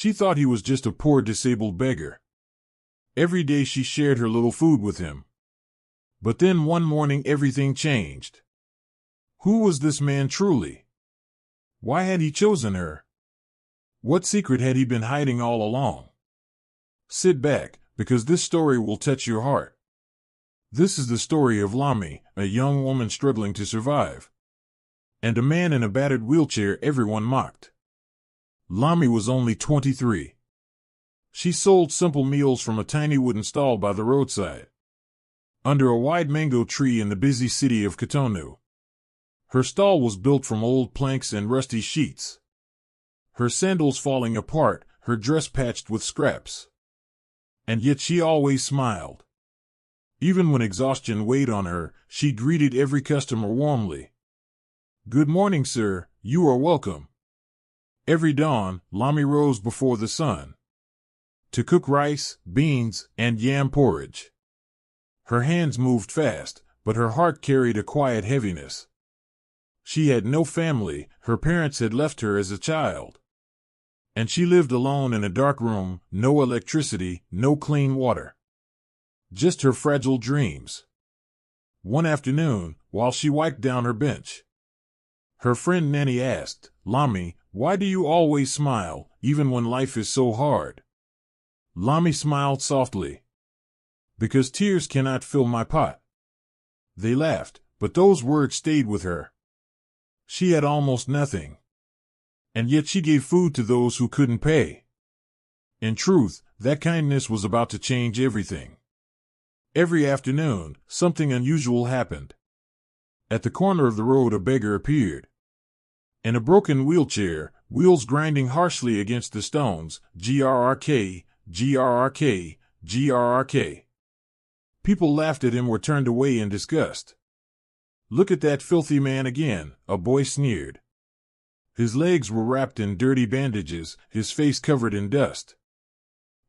She thought he was just a poor disabled beggar. Every day she shared her little food with him. But then one morning everything changed. Who was this man truly? Why had he chosen her? What secret had he been hiding all along? Sit back, because this story will touch your heart. This is the story of Lami, a young woman struggling to survive, and a man in a battered wheelchair everyone mocked. Lami was only 23. She sold simple meals from a tiny wooden stall by the roadside, under a wide mango tree in the busy city of Cotonou. Her stall was built from old planks and rusty sheets, her sandals falling apart, her dress patched with scraps. And yet she always smiled. Even when exhaustion weighed on her, she greeted every customer warmly. "Good morning, sir, you are welcome." Every dawn, Lami rose before the sun to cook rice, beans, and yam porridge. Her hands moved fast, but her heart carried a quiet heaviness. She had no family, her parents had left her as a child. And she lived alone in a dark room, no electricity, no clean water. Just her fragile dreams. One afternoon, while she wiped down her bench, her friend Nanny asked, "Lami, why do you always smile, even when life is so hard?" Lami smiled softly. "Because tears cannot fill my pot." They laughed, but those words stayed with her. She had almost nothing, and yet she gave food to those who couldn't pay. In truth, that kindness was about to change everything. Every afternoon, something unusual happened. At the corner of the road a beggar appeared. In a broken wheelchair, wheels grinding harshly against the stones, grrk, grrk, grrk. People laughed at him or turned away in disgust. "Look at that filthy man again," a boy sneered. His legs were wrapped in dirty bandages, his face covered in dust,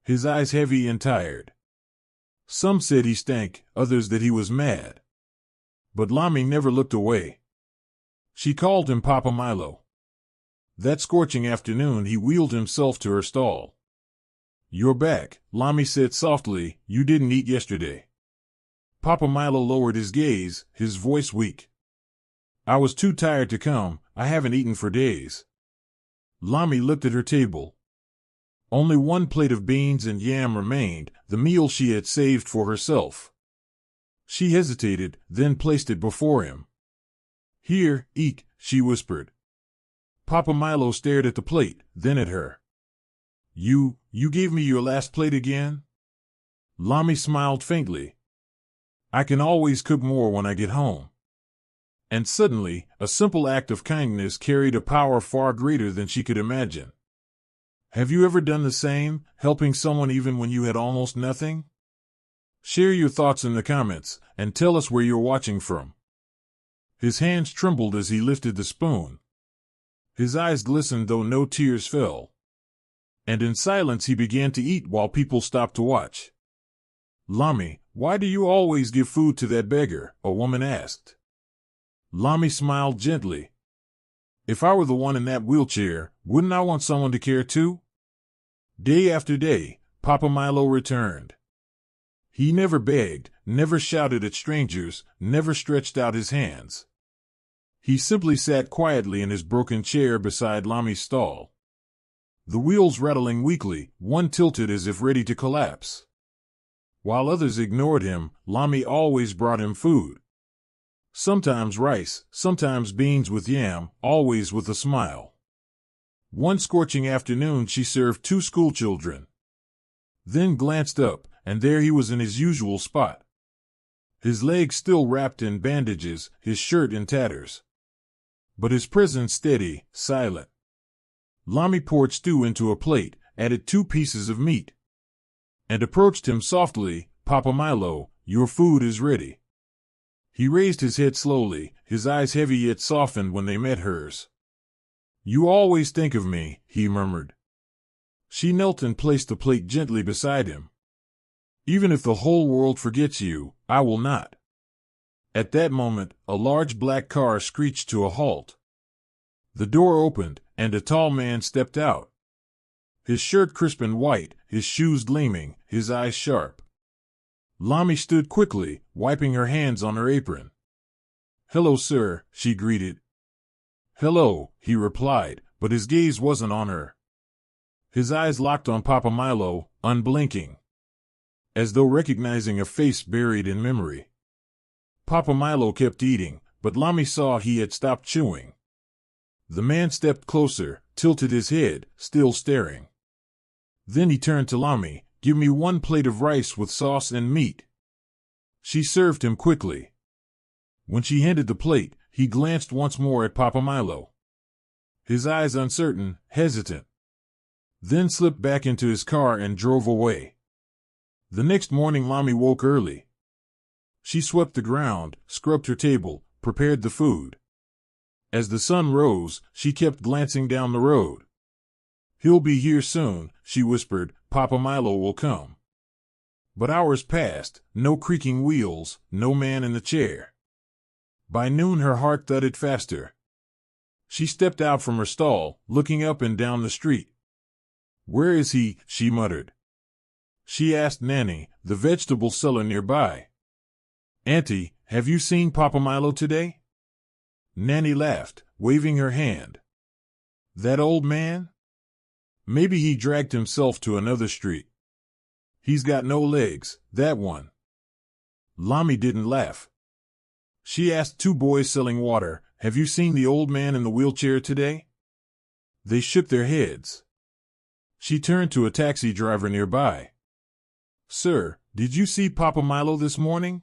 his eyes heavy and tired. Some said he stank, others that he was mad. But Lami never looked away. She called him Papa Milo. That scorching afternoon he wheeled himself to her stall. "You're back," Lami said softly, "you didn't eat yesterday." Papa Milo lowered his gaze, his voice weak. "I was too tired to come, I haven't eaten for days." Lami looked at her table. Only one plate of beans and yam remained, the meal she had saved for herself. She hesitated, then placed it before him. "Here, eat," she whispered. Papa Milo stared at the plate, then at her. You gave me your last plate again?" Lami smiled faintly. "I can always cook more when I get home." And suddenly, a simple act of kindness carried a power far greater than she could imagine. Have you ever done the same, helping someone even when you had almost nothing? Share your thoughts in the comments, and tell us where you're watching from. His hands trembled as he lifted the spoon. His eyes glistened though no tears fell. And in silence he began to eat while people stopped to watch. "Lami, why do you always give food to that beggar?" a woman asked. Lami smiled gently. "If I were the one in that wheelchair, wouldn't I want someone to care too?" Day after day, Papa Milo returned. He never begged, never shouted at strangers, never stretched out his hands. He simply sat quietly in his broken chair beside Lami's stall. The wheels rattling weakly, one tilted as if ready to collapse. While others ignored him, Lami always brought him food. Sometimes rice, sometimes beans with yam, always with a smile. One scorching afternoon she served 2 schoolchildren. Then glanced up, and there he was in his usual spot. His legs still wrapped in bandages, his shirt in tatters. But his presence steady, silent. Lami poured stew into a plate, added 2 pieces of meat, and approached him softly. "Papa Milo, your food is ready." He raised his head slowly, his eyes heavy yet softened when they met hers. "You always think of me," he murmured. She knelt and placed the plate gently beside him. "Even if the whole world forgets you, I will not." At that moment, a large black car screeched to a halt. The door opened, and a tall man stepped out. His shirt crisp and white, his shoes gleaming, his eyes sharp. Lami stood quickly, wiping her hands on her apron. "Hello, sir," she greeted. "Hello," he replied, but his gaze wasn't on her. His eyes locked on Papa Milo, unblinking, as though recognizing a face buried in memory. Papa Milo kept eating, but Lami saw he had stopped chewing. The man stepped closer, tilted his head, still staring. Then he turned to Lami. "Give me 1 plate of rice with sauce and meat." She served him quickly. When she handed the plate, he glanced once more at Papa Milo, his eyes uncertain, hesitant, then slipped back into his car and drove away. The next morning Lami woke early. She swept the ground, scrubbed her table, prepared the food. As the sun rose, she kept glancing down the road. "He'll be here soon," she whispered. "Papa Milo will come." But hours passed, no creaking wheels, no man in the chair. By noon her heart thudded faster. She stepped out from her stall, looking up and down the street. "Where is he?" she muttered. She asked Nanny, the vegetable seller nearby. "Auntie, have you seen Papa Milo today?" Nanny laughed, waving her hand. "That old man? Maybe he dragged himself to another street. He's got no legs, that one." Lami didn't laugh. She asked 2 boys selling water, "Have you seen the old man in the wheelchair today?" They shook their heads. She turned to a taxi driver nearby. "Sir, did you see Papa Milo this morning?"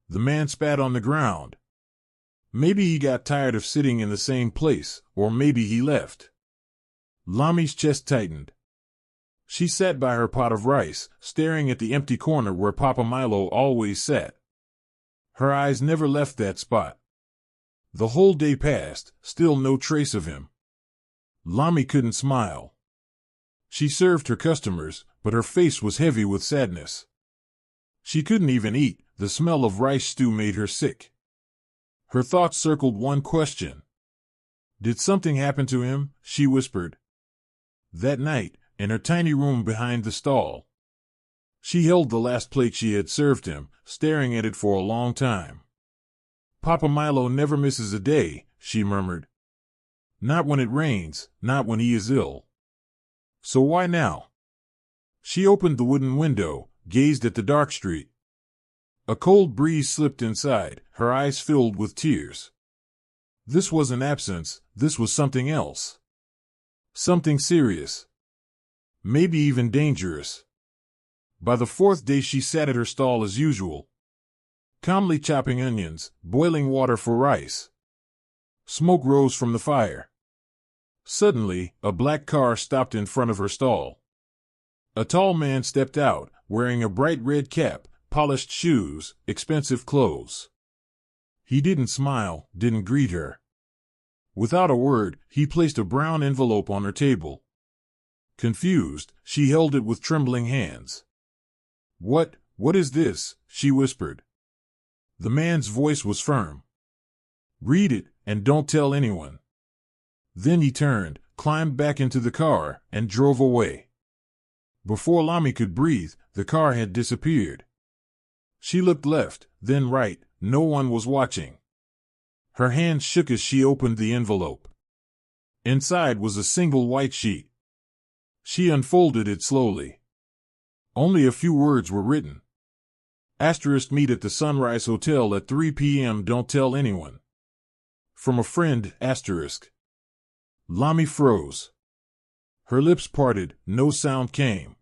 The man spat on the ground. Maybe he got tired of sitting in the same place, or maybe he left. Lami's chest tightened. She sat by her pot of rice, staring at the empty corner where Papa Milo always sat. Her eyes never left that spot. The whole day passed, still no trace of him. Lami couldn't smile. She served her customers, but her face was heavy with sadness. She couldn't even eat. The smell of rice stew made her sick. Her thoughts circled one question. "Did something happen to him?" she whispered. That night, in her tiny room behind the stall, she held the last plate she had served him, staring at it for a long time. "Papa Milo never misses a day," she murmured. "Not when it rains, not when he is ill. So why now?" She opened the wooden window, gazed at the dark street. A cold breeze slipped inside, her eyes filled with tears. This wasn't absence, this was something else. Something serious. Maybe even dangerous. By the 4th day she sat at her stall as usual, calmly chopping onions, boiling water for rice. Smoke rose from the fire. Suddenly, a black car stopped in front of her stall. A tall man stepped out, wearing a bright red cap, polished shoes, expensive clothes. He didn't smile, didn't greet her. Without a word, he placed a brown envelope on her table. Confused, she held it with trembling hands. What is this?" she whispered. The man's voice was firm. "Read it, and don't tell anyone." Then he turned, climbed back into the car, and drove away. Before Lami could breathe, the car had disappeared. She looked left, then right. No one was watching. Her hands shook as she opened the envelope. Inside was a single white sheet. She unfolded it slowly. Only a few words were written. Asterisk, meet at the Sunrise Hotel at 3 p.m. Don't tell anyone. From a friend, asterisk. Lami froze. Her lips parted, no sound came.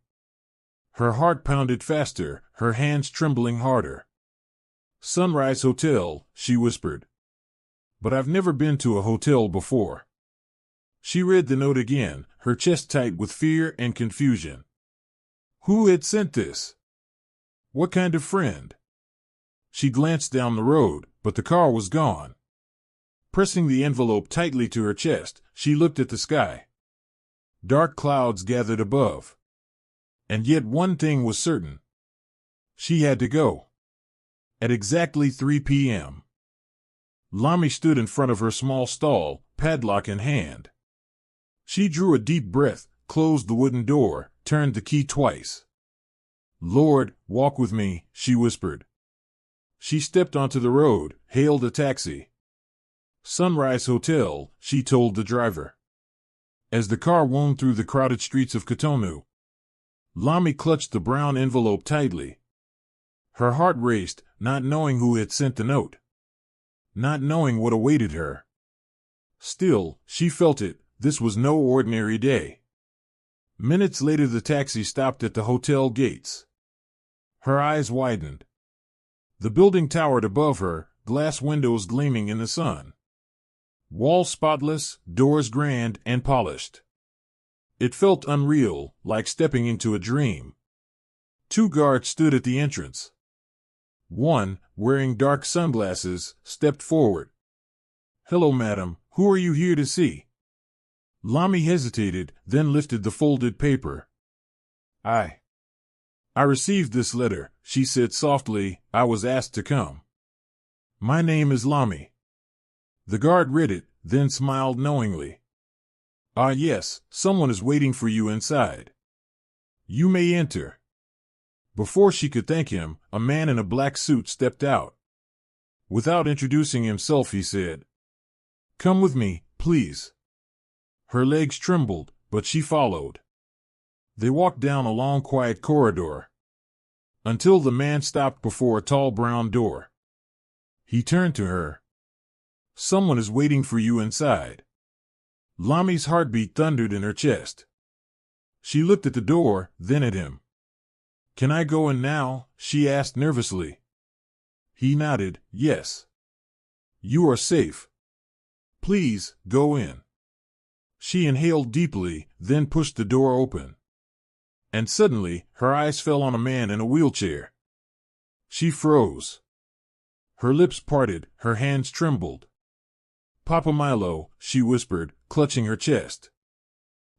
Her heart pounded faster, her hands trembling harder. Sunrise Hotel, she whispered. But I've never been to a hotel before. She read the note again, her chest tight with fear and confusion. Who had sent this? What kind of friend? She glanced down the road, but the car was gone. Pressing the envelope tightly to her chest, she looked at the sky. Dark clouds gathered above. And yet one thing was certain. She had to go. At exactly 3 p.m. Lami stood in front of her small stall, padlock in hand. She drew a deep breath, closed the wooden door, turned the key twice. "Lord, walk with me," she whispered. She stepped onto the road, hailed a taxi. "Sunrise Hotel," she told the driver. As the car wound through the crowded streets of Cotonou, Lami clutched the brown envelope tightly. Her heart raced, not knowing who had sent the note, not knowing what awaited her. Still, she felt it, this was no ordinary day. Minutes later the taxi stopped at the hotel gates. Her eyes widened. The building towered above her, glass windows gleaming in the sun. Walls spotless, doors grand and polished. It felt unreal, like stepping into a dream. 2 guards stood at the entrance. One, wearing dark sunglasses, stepped forward. "Hello, madam, who are you here to see?" Lami hesitated, then lifted the folded paper. I received this letter," she said softly. "I was asked to come. My name is Lami." The guard read it, then smiled knowingly. "Ah yes, someone is waiting for you inside. You may enter." Before she could thank him, a man in a black suit stepped out. Without introducing himself, he said, "Come with me, please." Her legs trembled, but she followed. They walked down a long, quiet corridor until the man stopped before a tall brown door. He turned to her. "Someone is waiting for you inside." Lami's heartbeat thundered in her chest. She looked at the door, then at him. "Can I go in now?" she asked nervously. He nodded, "Yes. You are safe. Please, go in." She inhaled deeply, then pushed the door open. And suddenly, her eyes fell on a man in a wheelchair. She froze. Her lips parted, her hands trembled. "Papa Milo," she whispered, clutching her chest.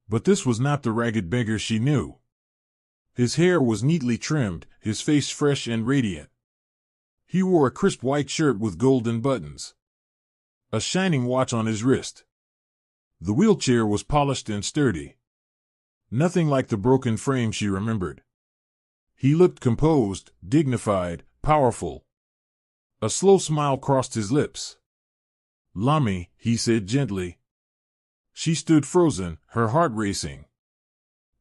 But this was not the ragged beggar she knew. His hair was neatly trimmed, his face fresh and radiant. He wore a crisp white shirt with golden buttons, a shining watch on his wrist. The wheelchair was polished and sturdy. Nothing like the broken frame she remembered. He looked composed, dignified, powerful. A slow smile crossed his lips. "Lami," he said gently. She stood frozen, her heart racing.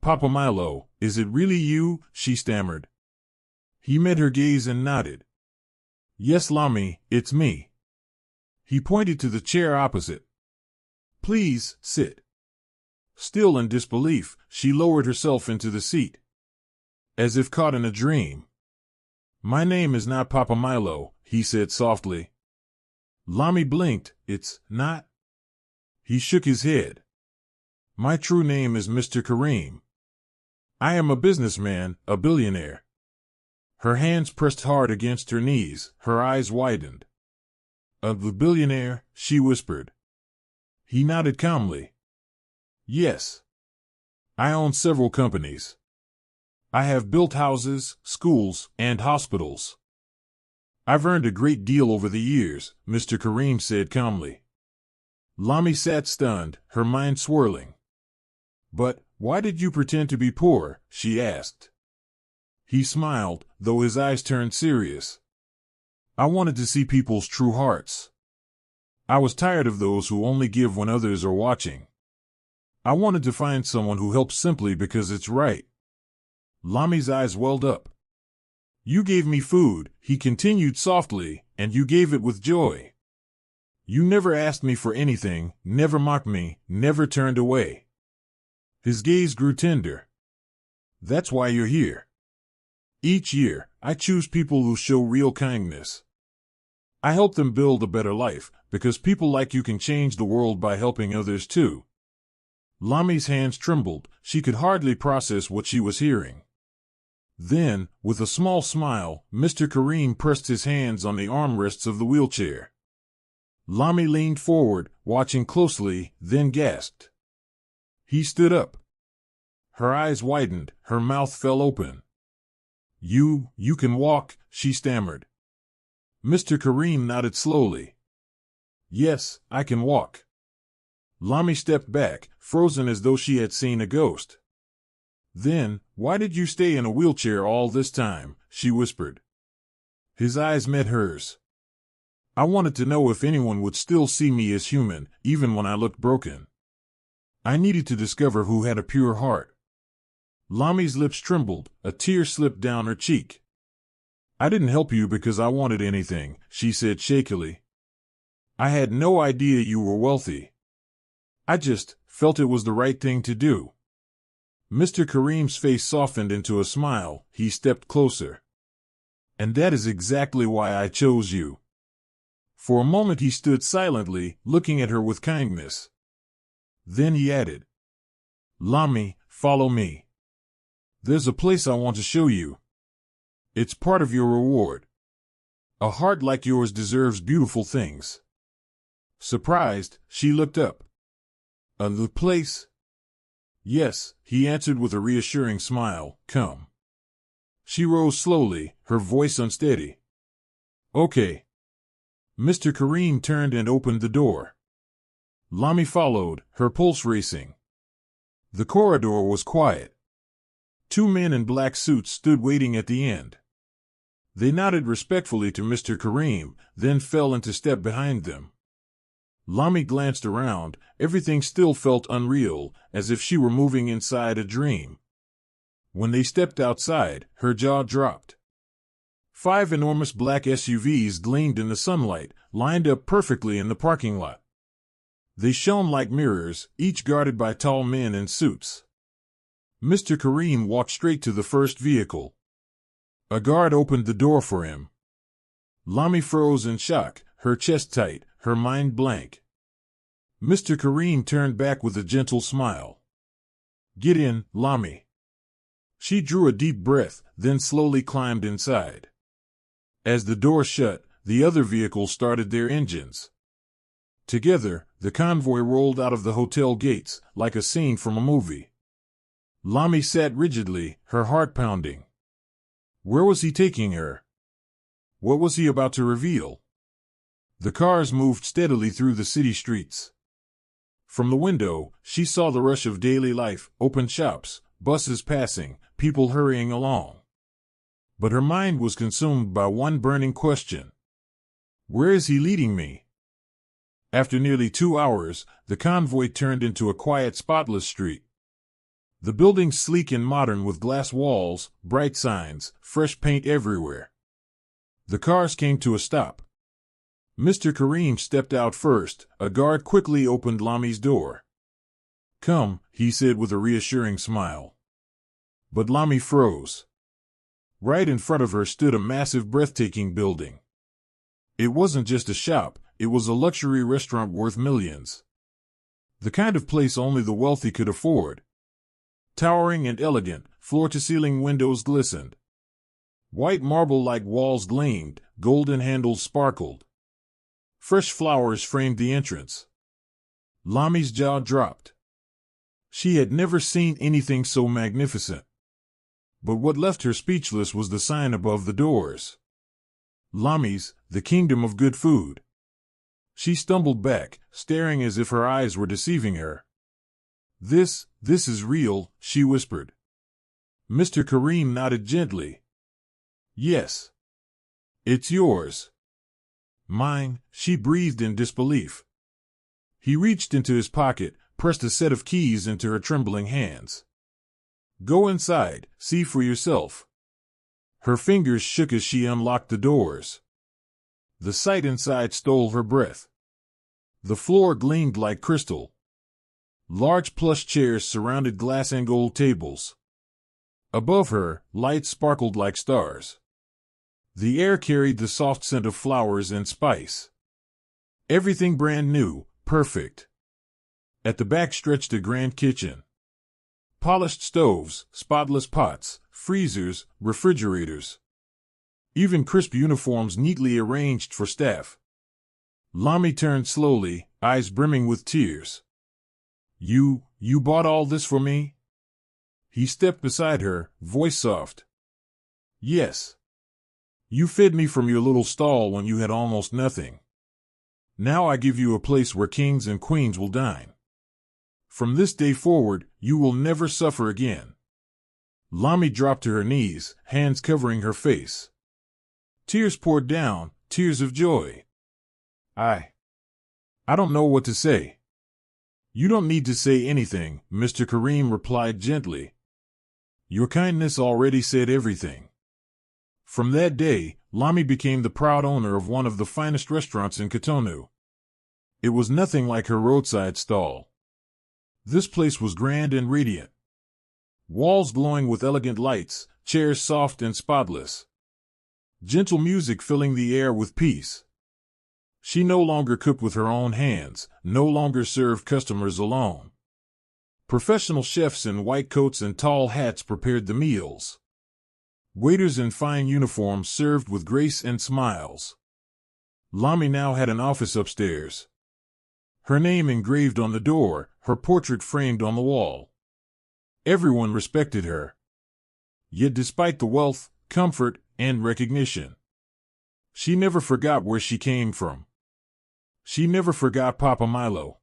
"Papa Milo, is it really you?" she stammered. He met her gaze and nodded. "Yes, Lami, it's me." He pointed to the chair opposite. "Please, sit." Still in disbelief, she lowered herself into the seat, as if caught in a dream. "My name is not Papa Milo," he said softly. Lami blinked. "It's not?" He shook his head. "My true name is Mr. Kareem. I am a businessman, a billionaire." Her hands pressed hard against her knees, her eyes widened. "Of the billionaire?" she whispered. He nodded calmly. "Yes. I own several companies. I have built houses, schools, and hospitals. I've earned a great deal over the years," Mr. Kareem said calmly. Lami sat stunned, her mind swirling. "But why did you pretend to be poor?" she asked. He smiled, though his eyes turned serious. "I wanted to see people's true hearts. I was tired of those who only give when others are watching. I wanted to find someone who helps simply because it's right." Lami's eyes welled up. "You gave me food," he continued softly, "and you gave it with joy. You never asked me for anything, never mocked me, never turned away." His gaze grew tender. "That's why you're here. Each year, I choose people who show real kindness. I help them build a better life, because people like you can change the world by helping others too." Lami's hands trembled, she could hardly process what she was hearing. Then, with a small smile, Mr. Kareem pressed his hands on the armrests of the wheelchair. Lami leaned forward, watching closely, then gasped. He stood up. Her eyes widened, her mouth fell open. You can walk," she stammered. Mr. Kareem nodded slowly. "Yes, I can walk." Lami stepped back, frozen as though she had seen a ghost. Then, why did you stay in a wheelchair all this time? She whispered. His eyes met hers. I wanted to know if anyone would still see me as human, even when I looked broken. I needed to discover who had a pure heart. Lami's lips trembled, a tear slipped down her cheek. I didn't help you because I wanted anything, she said shakily. I had no idea you were wealthy. I just felt it was the right thing to do. Mr. Kareem's face softened into a smile. He stepped closer. And that is exactly why I chose you. For a moment he stood silently, looking at her with kindness. Then he added, Lami, follow me. There's a place I want to show you. It's part of your reward. A heart like yours deserves beautiful things. Surprised, she looked up. The place? Yes, he answered with a reassuring smile. Come. She rose slowly, her voice unsteady. Okay. Mr. Kareem turned and opened the door. Lami followed, her pulse racing. The corridor was quiet. Two men in black suits stood waiting at the end. They nodded respectfully to Mr. Kareem, then fell into step behind them. Lami glanced around. Everything still felt unreal, as if she were moving inside a dream. When they stepped outside, her jaw dropped. 5 enormous black SUVs gleamed in the sunlight, lined up perfectly in the parking lot. They shone like mirrors, each guarded by tall men in suits. Mr. Kareem walked straight to the first vehicle. A guard opened the door for him. Lami froze in shock, her chest tight, her mind blank. Mr. Kareem turned back with a gentle smile. Get in, Lami. She drew a deep breath, then slowly climbed inside. As the door shut, the other vehicles started their engines. Together, the convoy rolled out of the hotel gates, like a scene from a movie. Lami sat rigidly, her heart pounding. Where was he taking her? What was he about to reveal? The cars moved steadily through the city streets. From the window, she saw the rush of daily life, open shops, buses passing, people hurrying along. But her mind was consumed by one burning question. Where is he leading me? After nearly 2 hours, the convoy turned into a quiet, spotless street. The buildings sleek and modern with glass walls, bright signs, fresh paint everywhere. The cars came to a stop. Mr. Kareem stepped out first. A guard quickly opened Lami's door. Come, he said with a reassuring smile. But Lami froze. Right in front of her stood a massive, breathtaking building. It wasn't just a shop, it was a luxury restaurant worth millions. The kind of place only the wealthy could afford. Towering and elegant, floor-to-ceiling windows glistened. White marble-like walls gleamed, golden handles sparkled. Fresh flowers framed the entrance. Lami's jaw dropped. She had never seen anything so magnificent. But what left her speechless was the sign above the doors. Lami's, the kingdom of good food. She stumbled back, staring as if her eyes were deceiving her. This is real, she whispered. Mr. Kareem nodded gently. Yes. It's yours. Mine, she breathed in disbelief. He reached into his pocket, pressed a set of keys into her trembling hands. Go inside, see for yourself. Her fingers shook as she unlocked the doors. The sight inside stole her breath. The floor gleamed like crystal. Large plush chairs surrounded glass and gold tables. Above her, lights sparkled like stars. The air carried the soft scent of flowers and spice. Everything brand new, perfect. At the back stretched a grand kitchen. Polished stoves, spotless pots, freezers, refrigerators. Even crisp uniforms neatly arranged for staff. Lami turned slowly, eyes brimming with tears. You bought all this for me? He stepped beside her, voice soft. Yes. You fed me from your little stall when you had almost nothing. Now I give you a place where kings and queens will dine. From this day forward, you will never suffer again. Lami dropped to her knees, hands covering her face. Tears poured down, tears of joy. I don't know what to say. You don't need to say anything, Mr. Kareem replied gently. Your kindness already said everything. From that day, Lami became the proud owner of one of the finest restaurants in Cotonou. It was nothing like her roadside stall. This place was grand and radiant. Walls glowing with elegant lights, chairs soft and spotless. Gentle music filling the air with peace. She no longer cooked with her own hands, no longer served customers alone. Professional chefs in white coats and tall hats prepared the meals. Waiters in fine uniforms served with grace and smiles. Lami now had an office upstairs. Her name engraved on the door, her portrait framed on the wall. Everyone respected her. Yet despite the wealth, comfort, and recognition, she never forgot where she came from. She never forgot Papa Milo.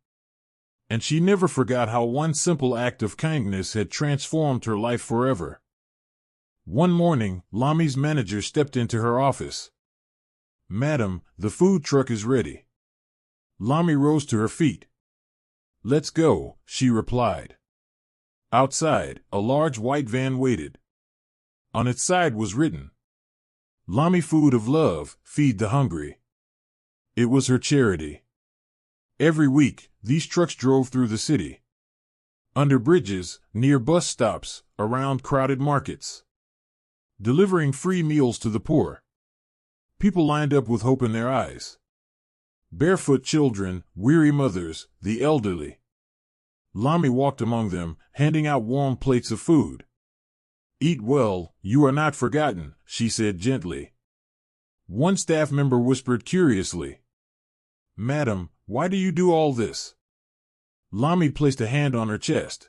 And she never forgot how one simple act of kindness had transformed her life forever. One morning, Lami's manager stepped into her office. Madam, the food truck is ready. Lami rose to her feet. Let's go, she replied. Outside, a large white van waited. On its side was written, Lami Food of Love, feed the hungry. It was her charity. Every week, these trucks drove through the city. Under bridges, near bus stops, around crowded markets. Delivering free meals to the poor. People lined up with hope in their eyes. Barefoot children, weary mothers, the elderly. Lami walked among them, handing out warm plates of food. Eat well, you are not forgotten, she said gently. One staff member whispered curiously, Madam, why do you do all this? Lami placed a hand on her chest.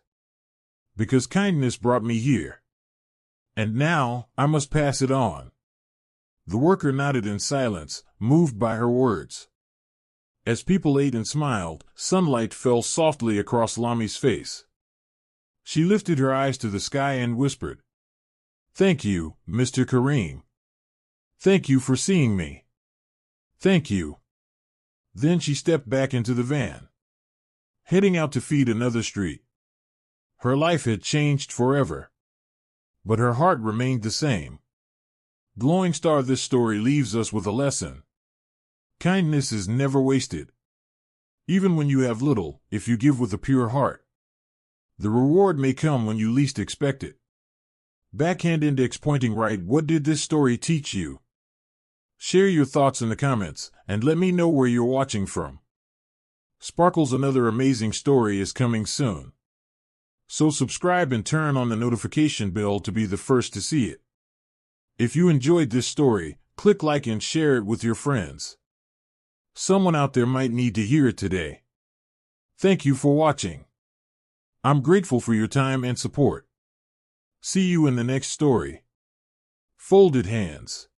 Because kindness brought me here. And now, I must pass it on. The worker nodded in silence, moved by her words. As people ate and smiled, sunlight fell softly across Lami's face. She lifted her eyes to the sky and whispered, Thank you, Mr. Kareem. Thank you for seeing me. Thank you. Then she stepped back into the van, heading out to feed another street. Her life had changed forever, but her heart remained the same. Glowing Star, this story leaves us with a lesson. Kindness is never wasted. Even when you have little, if you give with a pure heart, the reward may come when you least expect it. Backhand index pointing right. What did this story teach you? Share your thoughts in the comments, and let me know where you're watching from. Sparkle's Another Amazing Story is coming soon. So subscribe and turn on the notification bell to be the first to see it. If you enjoyed this story, click like and share it with your friends. Someone out there might need to hear it today. Thank you for watching. I'm grateful for your time and support. See you in the next story. Folded Hands.